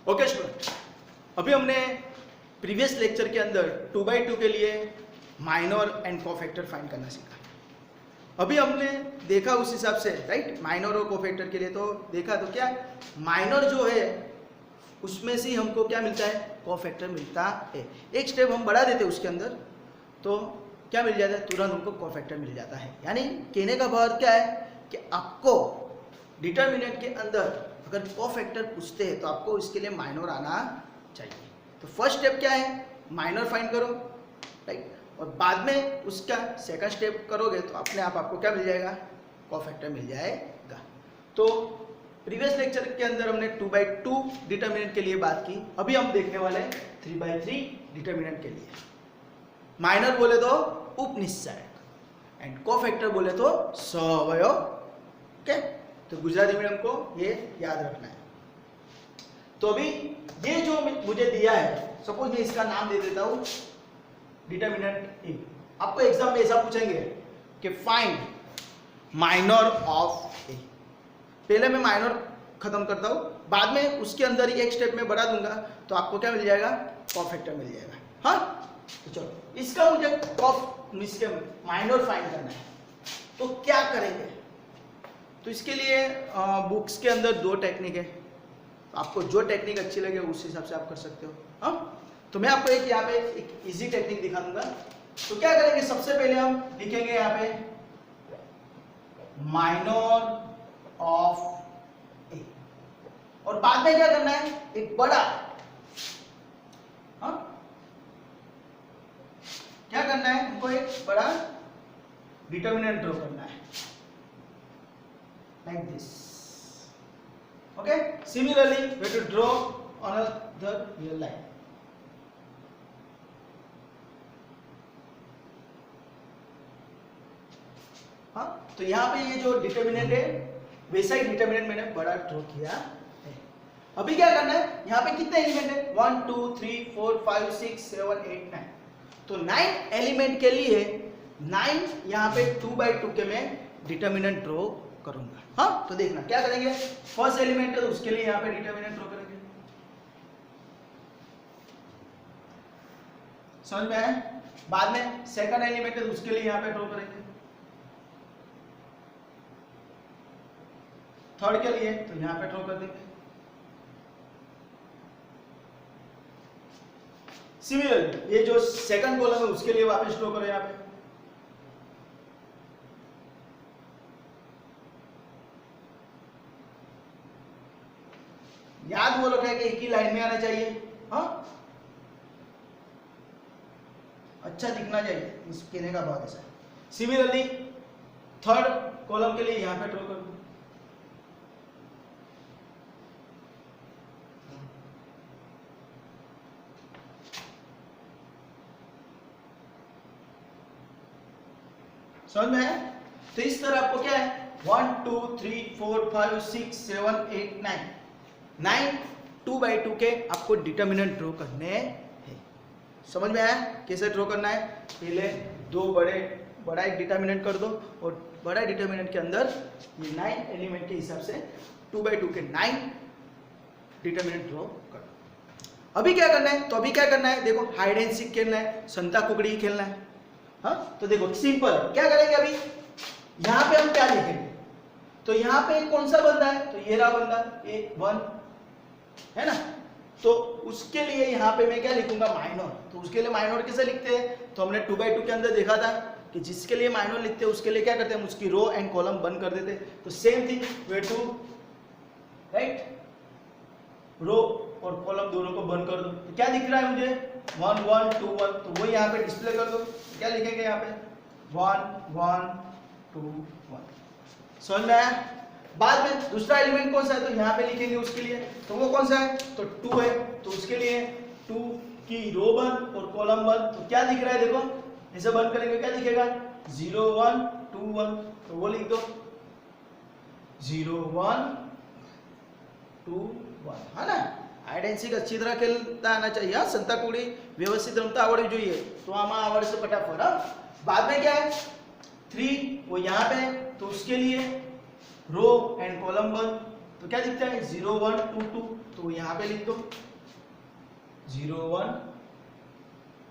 Okay student, अभी हमने previous lecture के अंदर 2/2 के लिए माइनर एंड कोफैक्टर फाइंड करना सीखा। अभी हमने देखा उस हिसाब से, राइट, माइनर और कोफैक्टर के लिए तो देखा, तो क्या माइनर जो है उसमें से हमको क्या मिलता है, कोफैक्टर मिलता है। एक स्टेप हम बढ़ा देते उसके अंदर तो क्या मिल जाता है, तुरंत हमको कोफैक्टर मिल जाता है। यानी कहने का भाव क्या है कि आपको डिटर्मिनेंट के अंदर अगर कोफैक्टर पूछते हैं तो आपको इसके लिए माइनर आना चाहिए। तो फर्स्ट स्टेप क्या है, माइनर फाइंड करो, राइट, और बाद में उसका सेकंड स्टेप करोगे तो अपने आप आपको क्या मिल जाएगा, कोफैक्टर मिल जाएगा। तो प्रीवियस लेक्चर के अंदर हमने 2/2 डिटर्मिनेंट के लिए बात की। अभी हम देखने वाले हैं 3/3 डिटर्मिनेंट के लिए। माइनर बोले तो उपनिश्चय एंड कोफैक्टर बोले तो सवयव। ओके, तो गुजराती मीडियम को ये याद रखना है। तो अभी ये जो मुझे दिया है, सपोज मैं इसका नाम दे देता हूं डिटर्मिनेंट ए। आपको एग्जाम में ऐसा पूछेंगे कि फाइंड माइनर ऑफ ए। पहले मैं माइनर खत्म करता हूं, बाद में उसके अंदर ही एक स्टेप में बढ़ा दूंगा तो आपको क्या मिल जाएगा, कोफैक्टर मिल जाएगा। हाँ, तो चलो इसका मुझे इसके माइनर फाइंड करना है, तो क्या करेंगे। तो इसके लिए बुक्स के अंदर 2 टेक्निक है, तो आपको जो टेक्निक अच्छी लगे उस हिसाब से आप कर सकते हो। हाँ, तो मैं आपको एक यहाँ पे एक इजी टेक्निक दिखा दूंगा। तो क्या करेंगे, सबसे पहले हम लिखेंगे यहाँ पे माइनर ऑफ ए, और बाद में क्या करना है, एक बड़ा, हाँ क्या करना है, हमको एक बड़ा डिटर्मिनेंट ड्रॉ करना है like this. Okay, similarly we have to draw another real line. हाँ, तो यहाँ पे ये जो डिटर्मिनेंट है वैसा ही डिटर्मिनेंट मैंने बड़ा ड्रॉ किया है। अभी क्या करना है, यहाँ पे कितने एलिमेंट है, 1 2 3 4 5 6 7 8 9। तो 9 एलिमेंट के लिए 9 यहाँ पे 2/2 के मैं डिटर्मिनेंट ड्रॉ करूंगा। हाँ, तो देखना क्या करेंगे, फर्स्ट एलिमेंट है तो उसके लिए यहाँ पे डिटर्मिनेंट ड्रॉ करेंगे। समझ में आया। बाद में सेकंड एलिमेंट है तो उसके लिए यहाँ पे ड्रॉ करेंगे। थर्ड के लिए तो यहाँ पे ड्रॉ कर देंगे। सिमिलरली ये जो सेकंड कॉलम है उसके लिए वापस ड्रॉ करो यहाँ पे। याद वो लोग है कि एक ही लाइन में आना चाहिए। हाँ, अच्छा दिखना चाहिए, इस कहने का भाव ऐसा है। सिमिलरली थर्ड कॉलम के लिए यहां पे ड्रॉ कर दो। समझ में है। तो इस तरह आपको क्या है, 1 2 3 4 5 6 7 8 9 2/2 के आपको डिटर्मिनेंट ड्रॉ करने हैं। समझ में आया कैसे ड्रॉ करना है। पहले 2 बड़ा एक डिटर्मिनेंट कर दो, और बड़ा डिटर्मिनेंट के अंदर ये 9 एलिमेंट के हिसाब से 2/2 के 9 डिटर्मिनेंट ड्रॉ कर दो। अभी क्या करना है, तो अभी क्या करना है, देखो हाइड एंड सीक खेलना है, संता कुकड़ी खेलना है। हाँ, तो देखो सिंपल क्या करेंगे, अभी यहाँ पे हम क्या लिखेंगे, तो यहाँ पे कौन सा बंदा है, तो ये रहा बंदा A1 है ना। तो उसके लिए यहाँ पे मैं क्या लिखूंगा, माइनर। तो उसके लिए माइनर कैसे लिखते हैं, तो हमने 2/2 के अंदर देखा था कि जिसके लिए माइनर लिखते हैं उसके लिए क्या करते हैं, उसकी रो एंड कॉलम बंद कर देते हैं। तो same thing way two, right, row और कॉलम दोनों को बंद कर दो। तो क्या दिख रहा है मुझे, 1 1 2 1, तो वो यहाँ पे डिस्प्ले कर दो। क्या लिखेंगे यहाँ पे, 1 1 2 1। समझ में आया। बाद में दूसरा एलिमेंट कौन सा है, तो यहाँ पे लिखेंगे उसके लिए, तो वो कौन सा है, तो 2 है, तो उसके लिए 2 की रो बंद और कॉलम बंद। तो क्या दिख रहा है, देखो ऐसे बंद करेंगे क्या दिखेगा, 0 1 2 1, तो वो लिख दो 0 1 2 1, है ना। हाइड एंड सीक अच्छी तरह खेलता आना चाहिए। हाँ, संता कुकड़ी व्यवस्थित रमता आवड़वी જોઈએ, तो आमा आवड़શે फटाफट। हाँ, बाद में क्या है, 3 वो यहाँ पे, तो उसके लिए रो एंड कॉलम बंद, तो क्या दिखता है 0 1 2 2, तो यहाँ पे लिख दो 0 1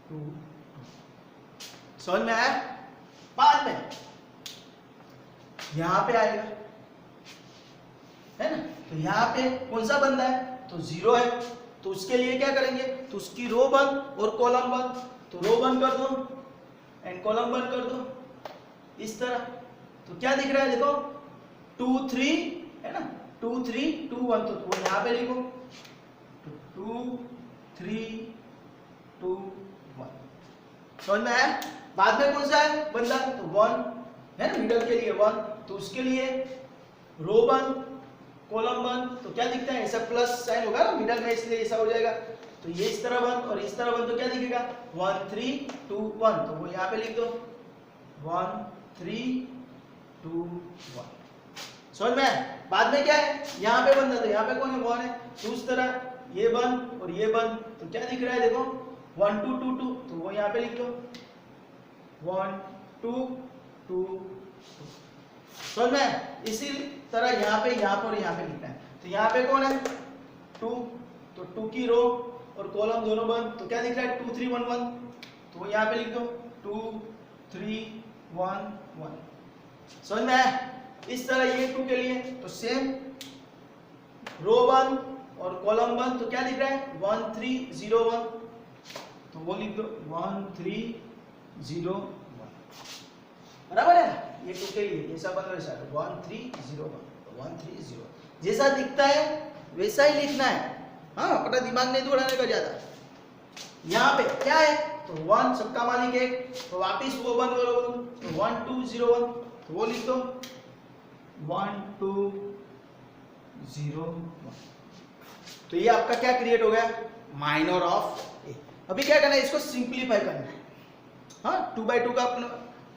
2 2। समझ में आया? बाद में यहाँ पे आएगा, है ना, तो यहाँ पे कौन सा बंदा है, तो 0 है, तो उसके लिए क्या करेंगे, तो उसकी रो बंद और कॉलम बंद, तो रो बंद कर दो एंड कॉलम बंद कर दो इस तरह। तो क्या दिख रहा है देखो 2 3, है ना, 2 3 2 1, तो वो यहाँ पे लिखो 2 3 2 1। समझ में आया? बाद में कौन सा है बंदा, तो 1 है ना, मिडल के लिए 1, तो उसके लिए रो बंद कॉलम बंद, तो क्या दिखता है ऐसा प्लस साइन होगा ना मिडल में, इसलिए ऐसा हो जाएगा। तो ये इस तरह बंद और इस तरह बंद, तो क्या दिखेगा 1 3 2 1, तो वो यहाँ पे लिख दो 1 3 2 1। समझ में? बाद में क्या है, यहाँ पे बंद है, तो यहाँ पे कौन है 1 है, तो उस तरह ये बंद और ये बंद, तो क्या दिख रहा है देखो 1 2 2 2, तो वो यहाँ पे लिख दो 1 2 2 2। समझ में? इसी तरह यहाँ पे और यहाँ पे लिखना है। तो यहाँ पे कौन है 2, तो 2 की रो और कॉलम दोनों बंद, तो क्या दिख रहा है 2 3 1 1, तो वो यहाँ पे लिख दो 2 3 1 1। समझ में आया? इस तरह ये 2 के लिए तो सेम रो बंद और कॉलम बंद, तो क्या दिख रहा है 1 3 0 1, तो वो लिख दो 1 3 0 1। बराबर है ना? ये 2 के लिए ऐसा बन वैसा 1 3 0 1, 1 3 0, जैसा दिखता है वैसा ही लिखना है। हाँ, अपना दिमाग नहीं दौड़ाने का ज्यादा। यहाँ पे क्या है, तो 1 सबका मालिक है, तो वापिस वो बंद करो, तो 1 2 0 1, तो वो लिख दो 1 2 0 1। तो ये आपका क्या क्रिएट हो गया, माइनर ऑफ ए। अभी क्या करना है, इसको सिंप्लीफाई करना है। हाँ, 2 by 2 का अपना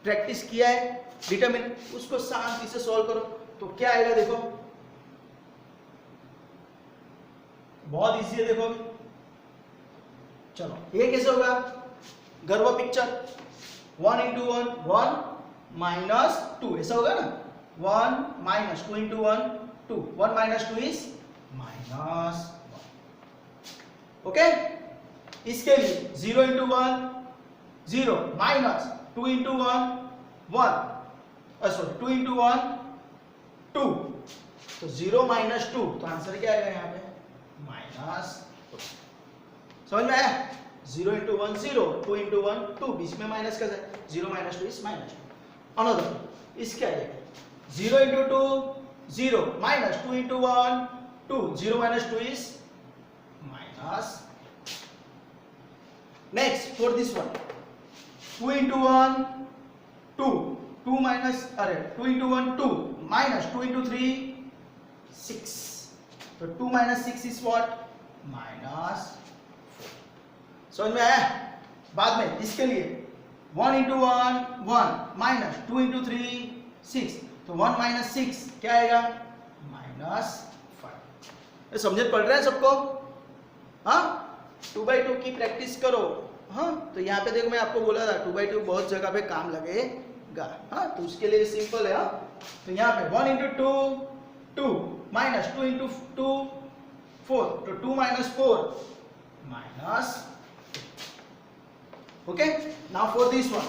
प्रैक्टिस किया है, डिटरमिनेंट, उसको शांति से सॉल्व करो, तो क्या आएगा देखो, बहुत इजी है देखो। चलो ये कैसे होगा, गर्व पिक्चर 1 into 1 1 minus 2, ऐसा होगा ना, 1 minus 2 into 1 2, 1 minus 2 is minus 1। Okay, इसके लिए 0 into 1 0 minus 2 into 1 1, sorry 2 into 1 2, तो 0 minus 2, तो आंसर क्या आएगा यहाँ पे माइनस। समझ में आया? 0 into 1 0, 2 into 1 2, बीच में माइनस का 0 minus 2 is minus 2। अनदर इसके आएगा 0 into 2 0 minus 2 into 1 2, 0 minus 2 is minus। next for this one 2 into 1 2, 2 minus 2 into 1 2 minus 2 into 3 6, तो 2 minus 6 is what minus 4। समझ में आया? बाद में इसके लिए 1 into 1 1 minus 2 into 3 6, तो 1 minus 6 क्या आएगा minus 5। समझ पड़ रहा है सबको? हाँ, 2 by 2 की प्रैक्टिस करो। हाँ, तो यहाँ पे देखो मैं आपको बोला था 2 by 2 बहुत जगह पे काम लगेगा। हाँ, तो उसके लिए सिंपल है। हाँ, तो यहाँ पे 1 into 2 2 minus 2 into 2 4, तो 2 minus 4 minus। Okay, now for this one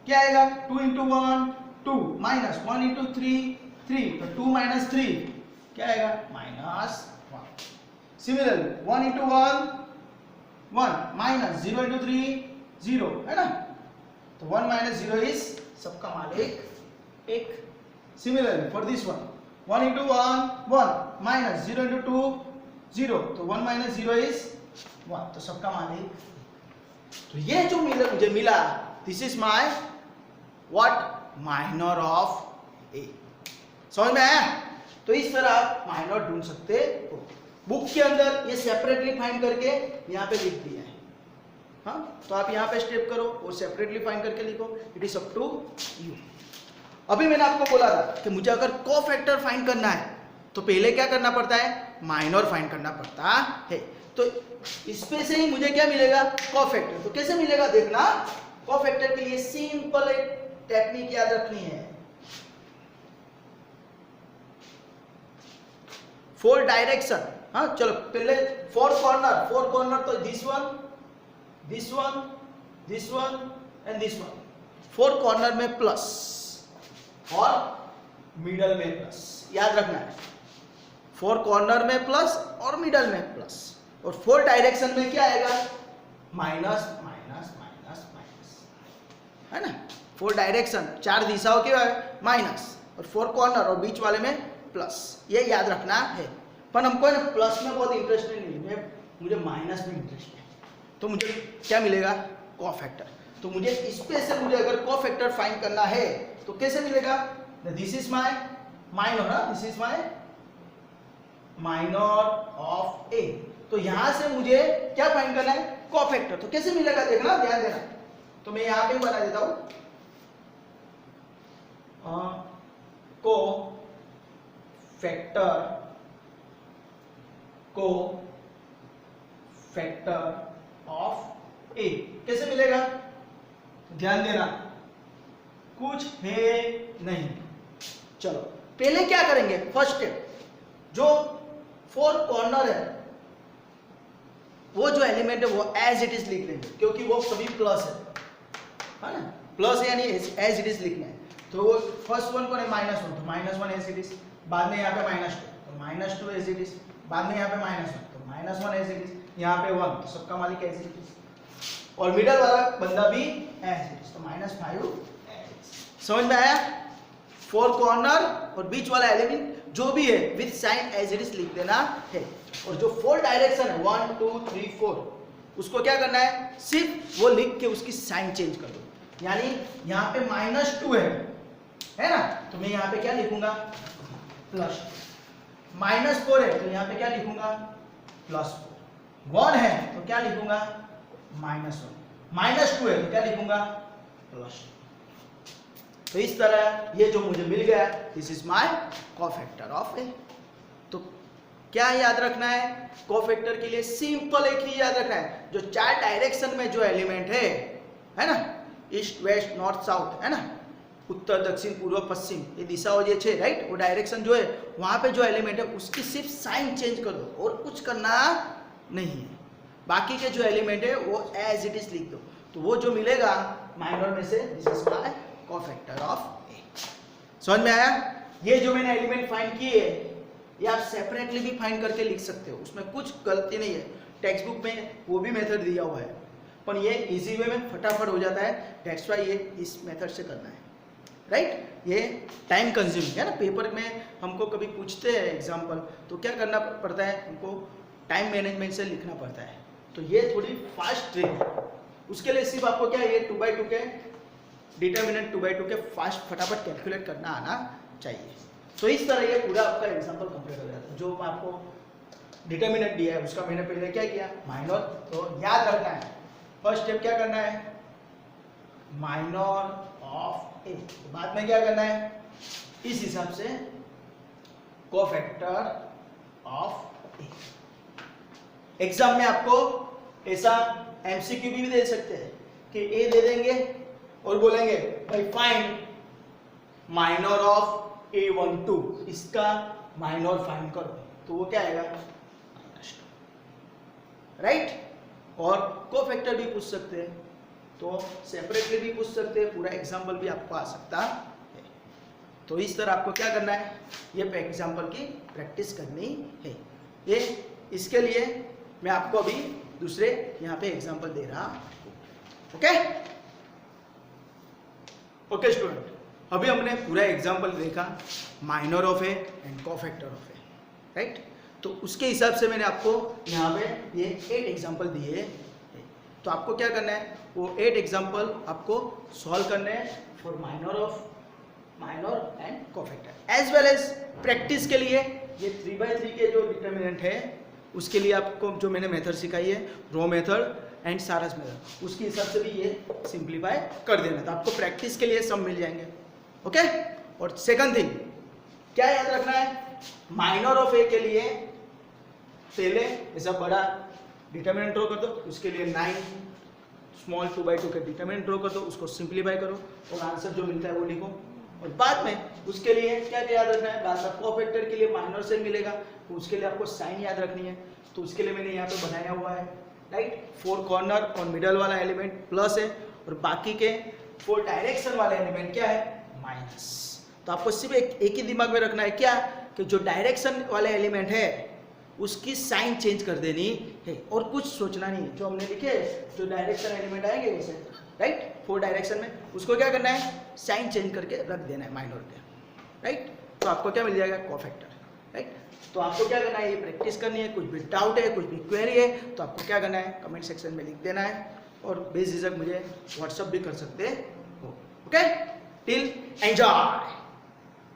क्या आएगा 2 into 1 2 minus 1 into 3 3, तो 2 minus 3 क्या आएगा minus 1। Similarly 1 into 1 1 minus 0 into 3 0, है ना, तो 1 minus 0 is सबका मालिक 1। Similarly for this one 1 into 1 1 minus 0 into 2 0, तो 1 minus 0 is 1, तो सबका मालिक। तो ये जो मुझे मिला, this is my what minor of A. समझ में आया? तो इस तरह आप माइनर ढूंढ सकते हो। बुक के अंदर ये सेपरेटली फाइंड करके यहाँ पे लिख दिया है। हाँ, तो आप यहाँ पे स्टेप करो और सेपरेटली फाइंड करके लिखो, it is up to you. अभी मैंने आपको बोला था कि मुझे अगर कोफैक्टर फाइंड करना है तो पहले क्या करना पड़ता है, माइनर फाइंड करना पड़ता है। तो इसमें से ही मुझे क्या मिलेगा, कोफैक्टर। तो कैसे मिलेगा देखना, कोफैक्टर के लिए सिंपल एक टेक्निक याद रखनी है। फोर डायरेक्शन, हाँ चलो पहले फोर कॉर्नर तो this one this one this one and this one, four corner में प्लस और मिडल में प्लस, याद रखना है फोर कॉर्नर में प्लस और मिडल में प्लस, और फोर डायरेक्शन में क्या आएगा माइनस माइनस माइनस माइनस, है ना। फोर डायरेक्शन चार दिशाओं के माइनस और फोर कॉर्नर और बीच वाले में प्लस, ये याद रखना है। पर हमको ना प्लस में बहुत इंटरेस्ट नहीं है, मुझे माइनस में इंटरेस्ट है। तो मुझे क्या मिलेगा कोफैक्टर, तो मुझे इसमें से मुझे अगर कोफैक्टर फाइंड करना है तो कैसे मिलेगा, this is my minor, this is my minor of A, तो यहां से मुझे क्या फाइंड करना है कोफैक्टर, तो कैसे मिलेगा देखना, ध्यान देना। तो मैं यहां पे बना देता हूं कोफैक्टर ऑफ ए कैसे मिलेगा, ध्यान देना कुछ है नहीं। चलो पहले क्या करेंगे, फर्स्ट स्टेप जो फोर कॉर्नर है वो जो एलिमेंट है वो एज इट इज लिख लेंगे, क्योंकि वो सभी प्लस है ना, प्लस है यानी एज इट इज लिखना है। तो वो फर्स्ट वन कौन है माइनस वन, तो minus one as it is, बाद में यहाँ पे माइनस टू तो minus two as it is, बाद में यहाँ पे माइनस वन तो minus one as it is, यहाँ पे वन तो सबका मालिक एज इट इज, और मिडल वाला बंदा भी एज इट इज, तो माइनस फाइव। समझ में आया, फोर कॉर्नर और बीच वाला एलिमेंट जो भी है with sign as it is लिख देना है, और जो फोर डायरेक्शन है 1 2 3 4 उसको क्या करना है, सिर्फ वो लिख के उसकी साइन चेंज कर दो। यानी यहाँ पे माइनस टू है ना, तो मैं यहाँ पे क्या लिखूंगा प्लस, माइनस फोर है तो यहाँ पे क्या लिखूंगा प्लस फोर, वन है तो क्या लिखूंगा माइनस वन, माइनस टू है तो क्या लिखूंगा प्लस। तो इस तरह ये जो मुझे मिल गया this is my cofactor of A. तो क्या याद रखना है कोफैक्टर के लिए, सिंपल एक ही याद रखना है, जो चार डायरेक्शन में जो एलिमेंट है ना, ईस्ट वेस्ट नॉर्थ साउथ है ना, उत्तर दक्षिण पूर्व पश्चिम, ये दिशा हो ये छे राइट, वो डायरेक्शन जो है वहां पे जो एलिमेंट है उसकी सिर्फ साइन चेंज कर दो और कुछ करना नहीं है, बाकी के जो एलिमेंट है वो एज इट इज लिख दो। तो वो जो मिलेगा माइनर में से this is my cofactor of A. समझ में आया, ये जो मैंने एलिमेंट फाइंड किए ये आप सेपरेटली भी फाइंड करके लिख सकते हो, उसमें कुछ गलती नहीं है, टेक्स्ट बुक में वो भी मेथड दिया हुआ है, पर ये इजी वे में फटाफट हो जाता है, दैट्स व्हाई ये इस मेथड से करना है राइट। ये टाइम कंज्यूमिंग है ना, पेपर में हमको कभी पूछते हैं एग्जाम्पल तो क्या करना पड़ता है, हमको टाइम मैनेजमेंट से लिखना पड़ता है, तो ये थोड़ी फास्ट ट्रिक है। उसके लिए सिर्फ आपको क्या ये 2x2 के डिटर्मिनेंट 2x2 के फास्ट फटाफट कैलकुलेट करना आना चाहिए। तो इस तरह ये पूरा आपका एग्जाम्पल कंप्लीट हो जाता है। जो आपको डिटर्मिनेंट दिया है उसका मैंने पहले क्या किया माइनर, तो याद रखना है फर्स्ट स्टेप क्या करना है माइनर ऑफ ए, बाद में क्या करना है इस हिसाब से कोफैक्टर ऑफ ए। एग्जाम में आपको ऐसा एमसीक्यू भी दे सकते हैं कि ए दे देंगे और बोलेंगे भाई फाइंड माइनर ऑफ A12, इसका माइनर फाइंड करो, तो वो क्या आएगा राइट। और कोफैक्टर भी पूछ सकते हैं, तो सेपरेटली भी पूछ सकते हैं, पूरा एग्जाम्पल भी आपको आ सकता है। तो इस तरह आपको क्या करना है, ये एग्जाम्पल की प्रैक्टिस करनी है। ये इसके लिए मैं आपको अभी दूसरे यहाँ पे एग्जाम्पल दे रहा हूँ। ओके स्टूडेंट, अभी हमने पूरा एग्जाम्पल देखा minor of A and cofactor of A right. तो उसके हिसाब से मैंने आपको यहाँ पे ये 8 एग्जाम्पल दिए हैं, तो आपको क्या करना है वो 8 एग्जाम्पल आपको सॉल्व करने हैं for minor and cofactor as well as practice के लिए ये 3x3 के जो डिटर्मिनेंट है उसके लिए आपको जो मैंने मेथड सिखाई है रो मेथड एंड सारस मेथड, उसके हिसाब से भी ये सिंप्लीफाई कर देना, तो आपको प्रैक्टिस के लिए सब मिल जाएंगे। ओके और सेकंड थिंग क्या याद रखना है, माइनर ऑफ ए के लिए पहले ऐसा बड़ा डिटर्मिनेंट ड्रॉ कर दो, उसके लिए 9 स्मॉल 2x2 के डिटर्मिनेंट ड्रॉ कर दो, उसको सिंप्लीफाई करो और आंसर जो मिलता है वो लिखो। और बाद में उसके लिए क्या याद रखना है, बाद में कोफैक्टर के लिए माइनर सेल मिलेगा, तो उसके लिए आपको साइन याद रखनी है। तो उसके लिए मैंने यहाँ पे बनाया हुआ है, राइट। 4 कॉर्नर और मिडल वाला एलिमेंट प्लस है, और बाकी के 4 डायरेक्शन वाले एलिमेंट क्या है, माइनस। तो आपको सिर्फ एक ही दिमाग में रखना है क्या, कि जो डायरेक्शन वाले एलिमेंट है उसकी साइन चेंज कर देनी है, और कुछ सोचना नहीं है। जो हमने लिखे जो डायरेक्शन एलिमेंट आएंगे वैसे, राइट, 4 डायरेक्शन में, उसको क्या करना है, साइन चेंज करके रख देना है माइनर के, राइट। तो आपको क्या मिल जाएगा, कोफैक्टर, राइट। तो आपको क्या करना है, ये प्रैक्टिस करनी है। कुछ भी डाउट है, कुछ भी क्वेरी है, तो आपको क्या करना है, कमेंट सेक्शन में लिख देना है, और बेझिझक मुझे व्हाट्सअप भी कर सकते हो। Okay, till enjoy.